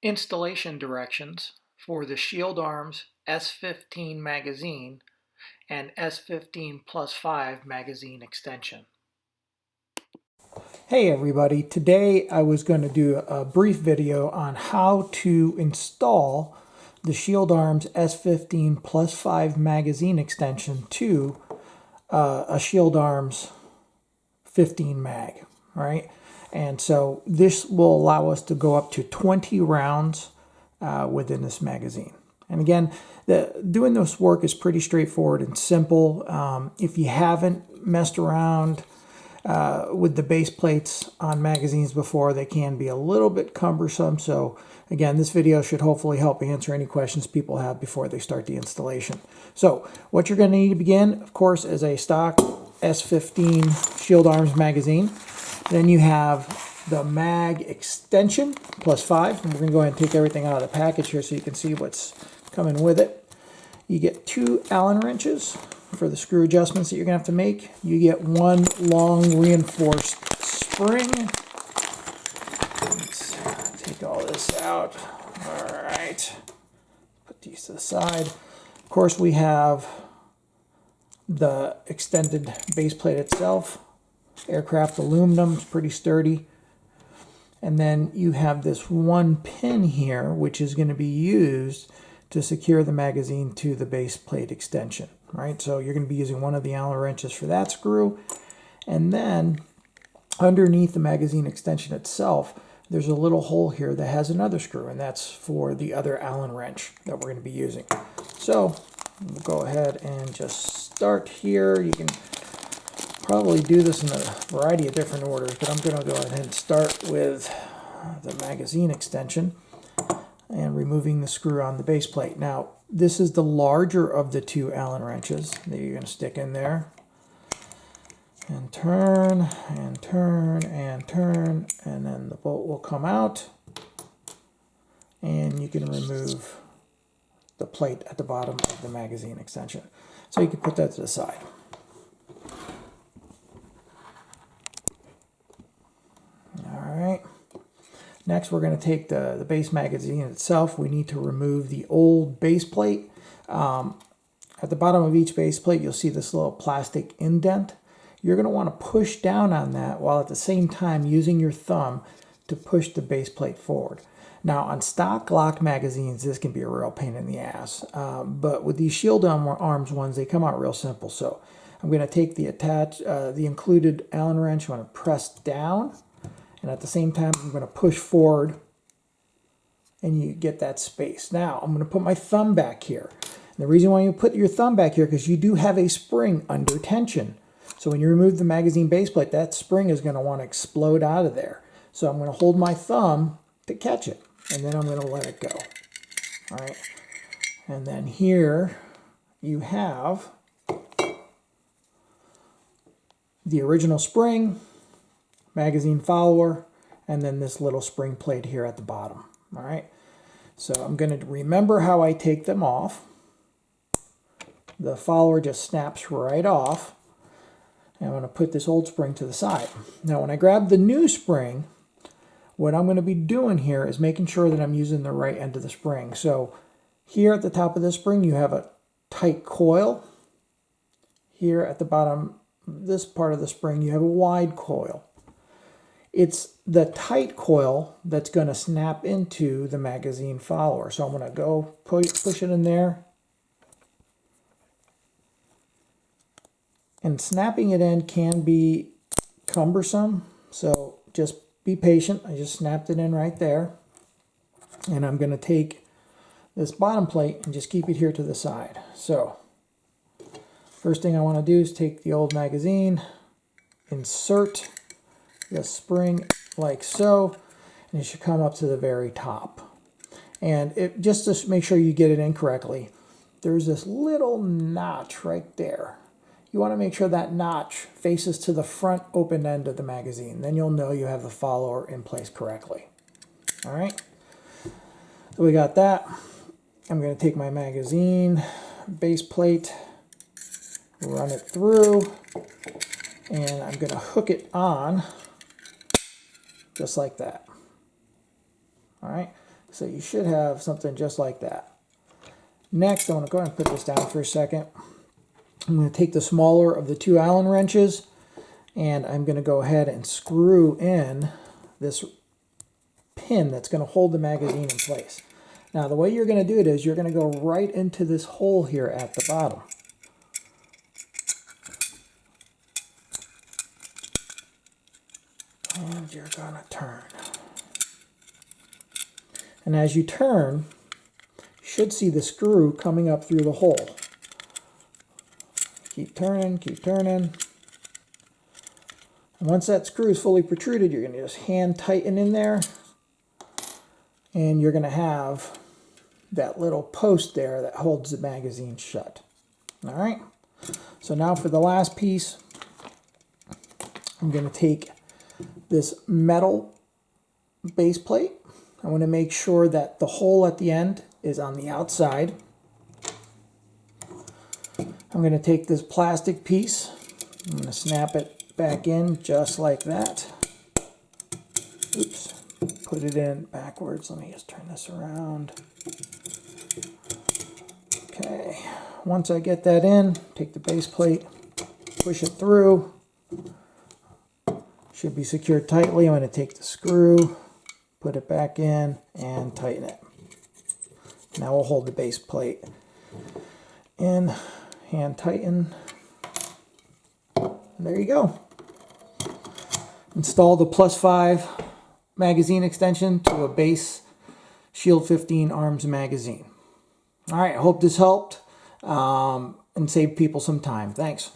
Installation directions for the Shield Arms S15 magazine and S15 plus 5 magazine extension. Hey everybody, today I was going to do a brief video on how to install the Shield Arms S15 plus 5 magazine extension to a Shield Arms 15 mag, right? And so this will allow us to go up to 20 rounds within this magazine. And again, doing this work is pretty straightforward and simple. If you haven't messed around with the base plates on magazines before, they can be a little bit cumbersome. So again, this video should hopefully help answer any questions people have before they start the installation. So what you're going to need to begin, of course, is a stock S15 Shield Arms magazine. Then you have the mag extension plus 5. And we're going to go ahead and take everything out of the package here so you can see what's coming with it. You get 2 Allen wrenches for the screw adjustments that you're going to have to make. You get 1 long reinforced spring. Let's take all this out. All right. Put these to the side. Of course, we have the extended base plate itself. Aircraft aluminum, it's pretty sturdy. And then you have this 1 pin here, which is going to be used to secure the magazine to the base plate extension, right? So you're going to be using one of the Allen wrenches for that screw. And then underneath the magazine extension itself, there's a little hole here that has another screw, and that's for the other Allen wrench that we're going to be using. So we'll go ahead and just start here. You can probably do this in a variety of different orders, but I'm going to go ahead and start with the magazine extension and removing the screw on the base plate. Now, this is the larger of the 2 Allen wrenches that you're going to stick in there. And turn, and turn, and turn, and then the bolt will come out. And you can remove the plate at the bottom of the magazine extension. So you can put that to the side. Next, we're going to take the base magazine itself. We need to remove the old base plate. At the bottom of each base plate, you'll see this little plastic indent. You're going to want to push down on that while at the same time using your thumb to push the base plate forward. Now, on stock Glock magazines, this can be a real pain in the ass. But with these Shield Arms ones, they come out real simple. So I'm going to take the included Allen wrench. I'm going to press down. And at the same time, I'm going to push forward and you get that space. Now, I'm going to put my thumb back here. And the reason why you put your thumb back here, because you do have a spring under tension. So when you remove the magazine base plate, that spring is going to want to explode out of there. So I'm going to hold my thumb to catch it. And then I'm going to let it go. All right. And then here you have the original spring, magazine follower, and then this little spring plate here at the bottom. All right, so I'm going to remember how I take them off. The follower just snaps right off, and I'm going to put this old spring to the side. Now when I grab the new spring, what I'm going to be doing here is making sure that I'm using the right end of the spring. So here at the top of the spring you have a tight coil. Here at the bottom, this part of the spring, you have a wide coil. It's the tight coil that's going to snap into the magazine follower. So I'm going to go push it in there. And snapping it in can be cumbersome. So just be patient. I just snapped it in right there. And I'm going to take this bottom plate and just keep it here to the side. So first thing I want to do is take the old magazine, insert the spring like so, and it should come up to the very top. And just to make sure you get it in correctly, there's this little notch right there. You want to make sure that notch faces to the front open end of the magazine. Then you'll know you have the follower in place correctly. All right, so we got that. I'm going to take my magazine base plate, run it through, and I'm going to hook it on just like that. All right, So you should have something just like that. Next, I want to go ahead and put this down for a second. I'm going to take the smaller of the 2 Allen wrenches, and I'm going to go ahead and screw in this pin that's going to hold the magazine in place. Now, the way you're going to do it is you're going to go right into this hole here at the bottom. And you're going to turn. And as you turn, you should see the screw coming up through the hole. Keep turning, keep turning. And once that screw is fully protruded, you're going to just hand tighten in there. And you're going to have that little post there that holds the magazine shut. All right. So now for the last piece, I'm going to take this metal base plate. I want to make sure that the hole at the end is on the outside. I'm going to take this plastic piece. I'm going to snap it back in just like that. Oops. Put it in backwards. Let me just turn this around. Okay. Once I get that in, take the base plate, push it through. Should be secured tightly. I'm going to take the screw, put it back in, and tighten it. Now we'll hold the base plate in, hand tighten. There you go. Install the +5 magazine extension to a base Shield 15 arms magazine. All right, I hope this helped and saved people some time. Thanks.